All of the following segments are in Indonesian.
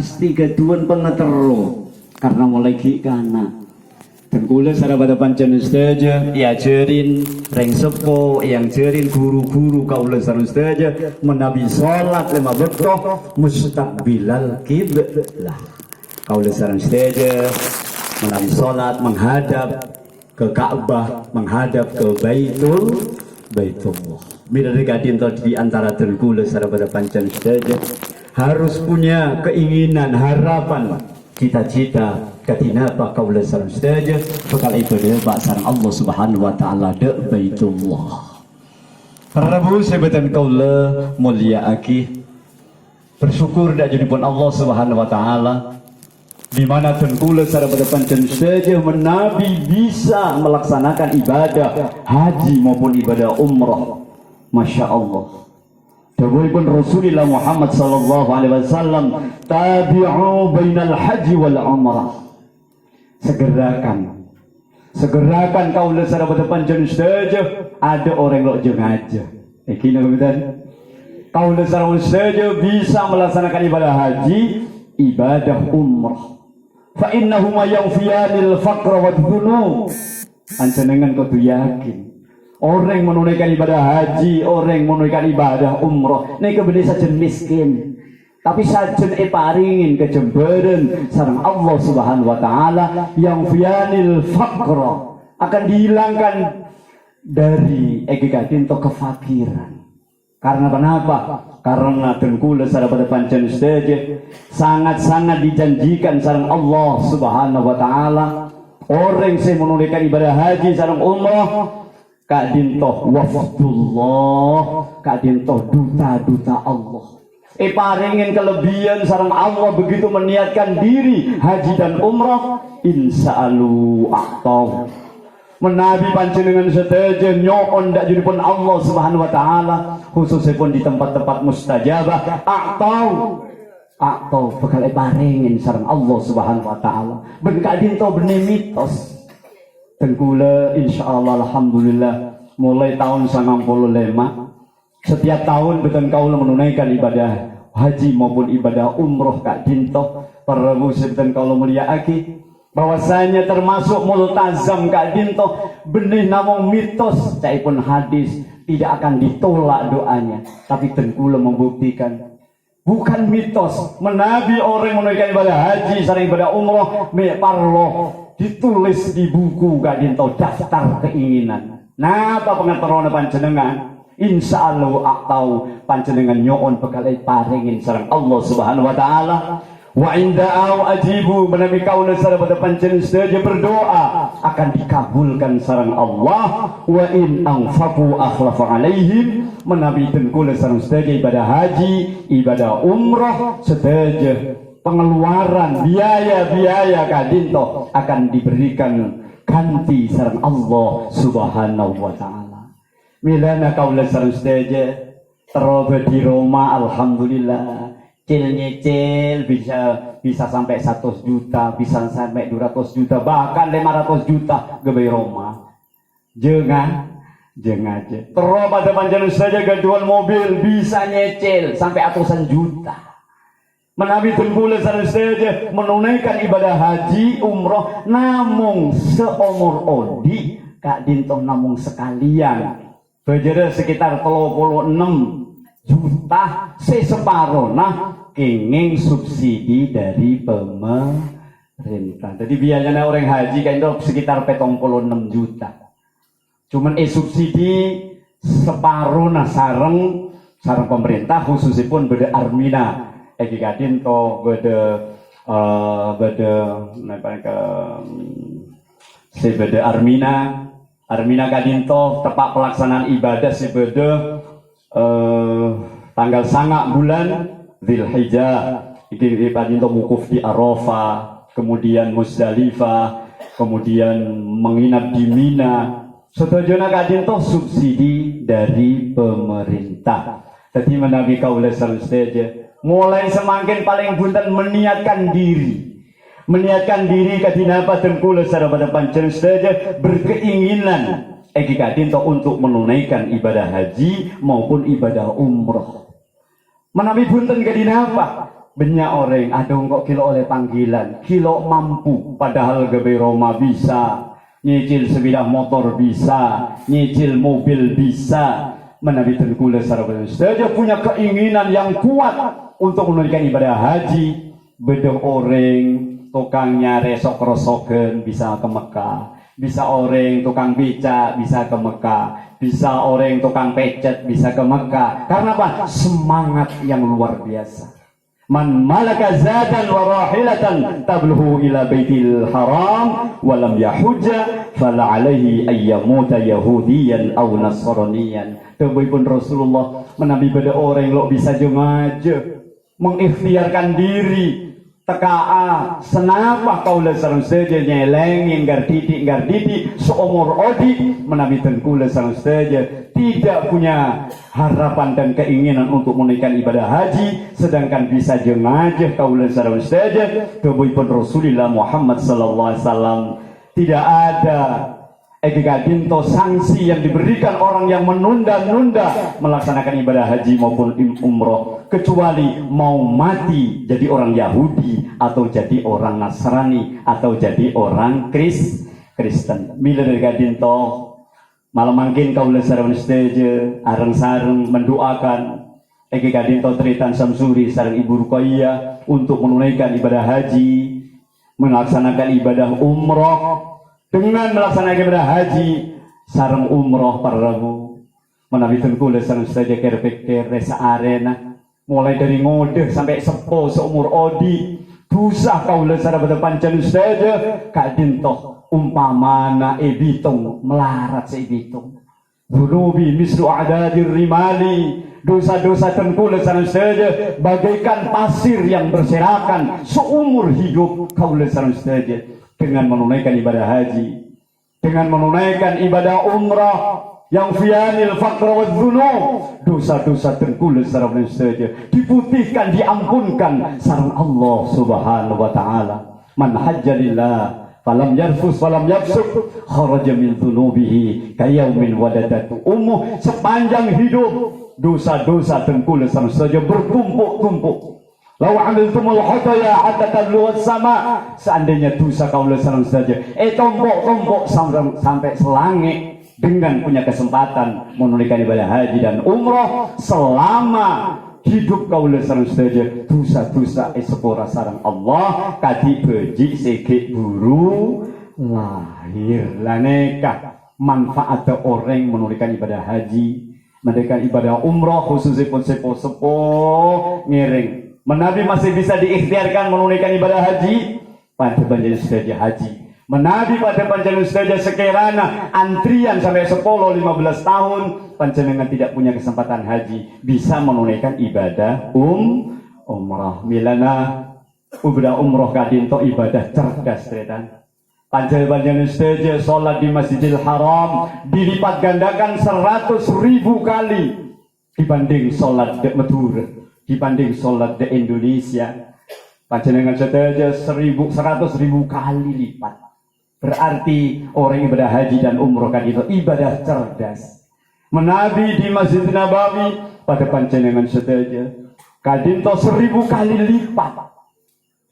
pasti keduan pengetero karena mulai kana. Dan kula sarabada pancen saja diajarin reng sepo yang jerin guru-guru kaula saja menabi salat lima betul mustaqbilal kiblah. Kaula saja menabi salat menghadap ke Ka'bah, menghadap ke Baitullah. Bila dikatin di antara dan kula sarabada pancen saja harus punya keinginan, harapan, cita-cita katinapa kaula sareng saja bakal ibadah pak sareng Allah Subhanahu wa taala de Baitullah. Para rabu sebatan kaula mulia aki bersyukur dak jenipun Allah Subhanahu wa taala di mana ten kula sareng pancen saja menabi bisa melaksanakan ibadah haji maupun ibadah umrah. Masya Allah. Dawuhipun Rasulullah Muhammad sallallahu alaihi wasallam, tabi'u bainal haji wal umrah. Segerakan kaula sareng pancen saja ada orang lok jeung aja. Iki bener. Kaula sareng saja bisa melaksanakan ibadah haji, ibadah umrah. Fa innahuma yanfiyanil faqra wad dhunub. Panjenengan kudu yakin. Orang menunaikan ibadah haji, orang menunaikan ibadah umroh, ini kebetulan sajen miskin. Tapi sajen paringin kejemberan sareng Allah Subhanahu wa taala yang fianil faqra akan dihilangkan dari egikatin to kefakiran. Karena kenapa? Karena dengkula sareng pancen saja sangat-sangat dijanjikan sareng Allah Subhanahu wa taala orang yang menunaikan ibadah haji sareng umroh Kak Dintoh wafdullah, Kak Dintoh duta-duta Allah. Paringin kelebihan sareng Allah begitu meniatkan diri haji dan umrah, insa'alu a'taw. Menabi panjenengan sedaja nyoon dak judipun Allah Subhanahu wa taala, khususnya pun di tempat-tempat mustajabah, a'taw bakal paringin sareng Allah Subhanahu wa taala. Ben Kak Dintoh benih mitos. Tengkula insyaallah alhamdulillah mulai tahun 95 setiap tahun betul kaula menunaikan ibadah haji maupun ibadah umroh Kak Dintoh para muslim kaula muliaaki bahwasanya termasuk multazam Kak Dintoh benih namung mitos caipun hadis tidak akan ditolak doanya tapi tengkula membuktikan bukan mitos menabi orang menunaikan ibadah haji sareng ibadah umroh me parlo ditulis di buku Kak Dintoh daftar keinginan. Nah, apa pengaturana panjenengan? Insyaallah a'tau panjenengan nyoon bekal paringin sareng Allah Subhanahu wa taala. Wa inda'u ajibu menawi kaula sareng panjenengan saja berdoa akan dikabulkan sareng Allah. Wa in anfaqu akhlafu alaihim menawi kula sareng saja ibadah haji, ibadah umrah saja pengeluaran biaya-biaya Kak Dintoh akan diberikan ganti sareng Allah Subhanahu wa taala. Milana kaula sareng saja teroba di Roma alhamdulillah. Nyicil bisa sampai 100 juta, bisa sampai 200 juta, bahkan 500 juta gawe Roma. Jangan aja. Teroba panjenengan saja gaduan mobil bisa nyicil sampai ratusan juta. Menabi tengkula sareng saja menunaikan ibadah haji umroh namung seumur odi Kak Dintoh namung sekalian bejere sekitar 36 juta separo nah kenging subsidi dari pemerintah. Jadi biayanya orang haji Kak Dintoh sekitar 76 juta cuman subsidi separo nah sareng pemerintah khususipun beda Armina Kak Dintoh beda Armina Kak Dintoh tepat pelaksanaan ibadah beda tanggal sangat bulan Dzulhijjah iki Kak Dintoh wukuf di Arafah kemudian Musdalifah kemudian menginap di Mina sedayana Kak Dintoh subsidi dari pemerintah. Jadi menawi kaula saja mulai semakin paling bunten meniatkan diri kadinapa tengkula sareng pancen saja berkeinginan Kak Dintoh untuk menunaikan ibadah haji maupun ibadah umroh. Menawi bunten kadinapa Banyak orang ada kok kilo oleh panggilan, kilo mampu, padahal gawe Roma bisa, nyicil sepeda motor bisa, nyicil mobil bisa. Menabi Tengkula Sarabaya saja punya keinginan yang kuat untuk menunaikan ibadah haji. Bedeng orang tukangnya resok-rosoken bisa ke Mekah, bisa orang tukang beca bisa ke Mekah, bisa orang tukang pecet bisa ke Mekah. Karena apa? Semangat yang luar biasa. Man malaka zadan wa rahilatan tabluhu ila baitil haram wa lam yahujja fala alaihi ayyamuta yahudiyan aw nasraniyan. Tebuypun Rasulullah menabi pada orang lo bisa jengaja mengikhtiarkan diri tekaa senapa kaula sareng saja nyelengin garditi seumur odi menabi Tengkula sareng saja tidak punya harapan dan keinginan untuk menunaikan ibadah haji, sedangkan bisa jengajah kaula sareng saja kebuypun Rasulullah Muhammad sallallahu alaihi wasallam. Tidak ada Egigadinto sanksi yang diberikan orang yang menunda-nunda melaksanakan ibadah haji maupun umroh, kecuali mau mati jadi orang Yahudi atau jadi orang Nasrani atau jadi orang Kristen. Mila dari Gadinto malam mungkin kaula sareng stage areng-sareng mendoakan Egigadinto Tritan Samsuri sareng Ibu Ruqayyah untuk menunaikan ibadah haji, melaksanakan ibadah umroh. Dengan melaksanakan ibadah haji sareng umroh para rabu menabi Tengkula sareng saja kere resa arena mulai dari ngode sampai sepo seumur odi dosa kaula sareng pancan saja kadintoh umpamana ebitung melarat seibitung dunubi mislu adadir rimali. Dosa-dosa Tengkula sareng saja bagaikan pasir yang berserakan seumur hidup kaula sareng saja. Dengan menunaikan ibadah haji, dengan menunaikan ibadah umrah yang fianil faqr wa dzunub, dosa-dosa Tengkula sareng saja diputihkan, diampunkan sareng Allah Subhanahu wa taala. Man hajjalillah falam yarfus falam yafsuk kharaja min dzunubihi kayaumin waladatu ummu. Sepanjang hidup dosa-dosa Tengkula sareng saja bertumpuk-tumpuk. Lau amiltumul khotaya hatta tablughas sama, seandainya dosa kaula sareng saja tombok-tombok sampai selangit dengan punya kesempatan menunaikan ibadah haji dan umroh selama hidup kaula sareng saja dosa-dosa sepura sareng Allah kadi beji sege buru lahir laneka. Manfaat orang menunaikan ibadah haji, menunaikan ibadah umroh khususnya pun sepo-sepo ngiring. Menabi masih bisa diikhtiarkan menunaikan ibadah haji pada panjenengan saja haji. Menabi pada panjenengan saja sekiranya antrian sampai 10-15 tahun panjenengan tidak punya kesempatan haji, bisa menunaikan ibadah umrah. Milana ibadah umrah kadinto ibadah cerdas tretan. Panjenengan saja sholat di Masjidil Haram dilipat gandakan 100.000 kali dibanding sholat di Madura, dibanding sholat di Indonesia. Panjenengan saja 100.000 kali lipat. Berarti orang ibadah haji dan umroh kan itu ibadah cerdas. Menabi di Masjid Nabawi pada panjenengan saja kadinto 1.000 kali lipat.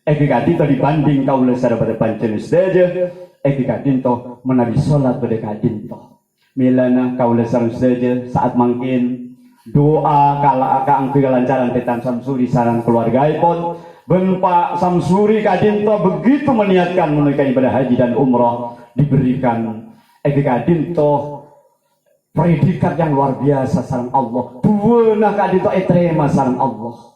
Kadinto dibanding kaula pada panjenengan saja. Kadinto menabi sholat pada kadinto. Milana kaula saja saat mungkin doa kala akang kelancaran Tetan Samsuri sarang keluarga pun ben Pak Samsuri kadinto begitu meniatkan menunaikan ibadah haji dan umrah diberikan kadinto predikat yang luar biasa sarang Allah. Buana kadinto terima sarang Allah.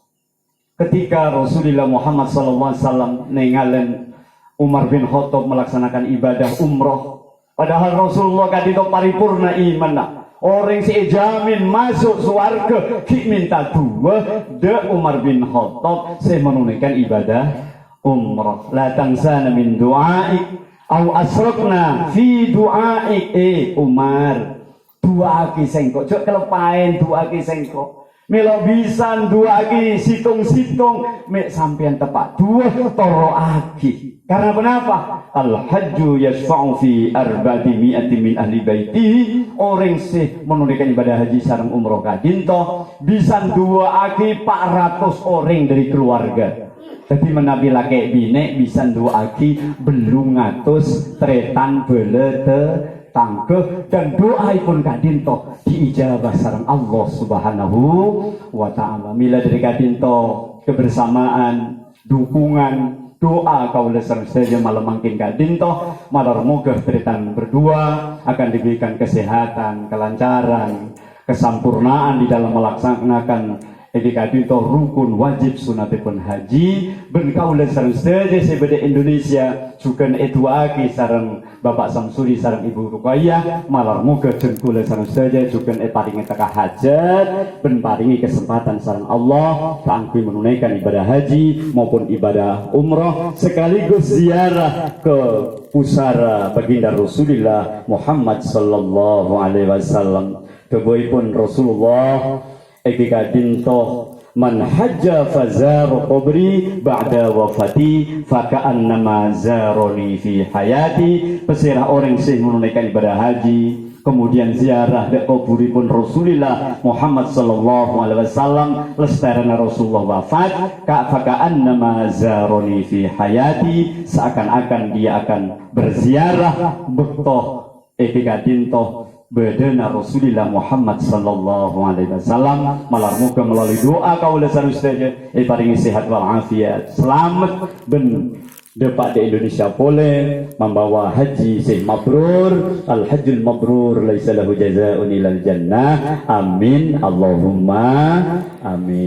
Ketika Rasulullah Muhammad SAW nengalen Umar bin Khattab melaksanakan ibadah umrah, padahal Rasulullah kadinto paripurna iman. Orang sejamin masuk surga ki minta dua de Umar bin Khattab saya menunaikan ibadah umrah. La tangsana min du'aik au asrokna fi du'aik. Umar dua ki sengko cok kelepain dua ki sengko melo bisan dua ki situng-situng mek sampean tepat dua toro aki. Karena kenapa? Al-hajju yashfa'u fi arba'ati mi'ati min ahli baitihi. Orang sih menunaikan ibadah haji sareng umroh kadinto bisan dua aki 400 orang dari keluarga. Jadi menabi laki bine bisa nduaki belum ngatus tretan belete tangkeh dan doa pun kadinto diijabah sareng Allah Subhanahu wa taala. Mila dari kadinto kebersamaan, dukungan, doa kaula saja malam mangkin kadinto malar moga tretan berdua akan diberikan kesehatan, kelancaran, kesempurnaan di dalam melaksanakan edikadito rukun wajib sunatipun haji ben kaula sareng sedaya sebede Indonesia suken eduaki sareng Bapak Samsuri sareng Ibu Ruqayyah malar muga den kula sareng sedaya suken paringi teka hajat ben paringi kesempatan sareng Allah kangge menunaikan ibadah haji maupun ibadah umroh sekaligus ziarah ke pusara baginda Rasulullah Muhammad sallallahu alaihi wasallam. Kebuipun Rasulullah Eki kadinto man hajja fazaru qabri ba'da wafati faka'annama zaroni fi hayati. Pesirah orang sing menunaikan ibadah haji kemudian ziarah ke kuburipun Rasulullah Muhammad sallallahu alaihi wasallam lestarana Rasulullah wafat faka'annama zaroni fi hayati, seakan-akan dia akan berziarah bektoh eki kadinto bedana Rasulullah Muhammad sallallahu alaihi wasallam. Malar muga melalui doa kaula sadaya paringi sehat wal afiat, selamat ben depak di Indonesia boleh membawa haji sing mabrur, al hajjul mabrur laisa lahu jazaa'un ilal jannah. Amin Allahumma amin.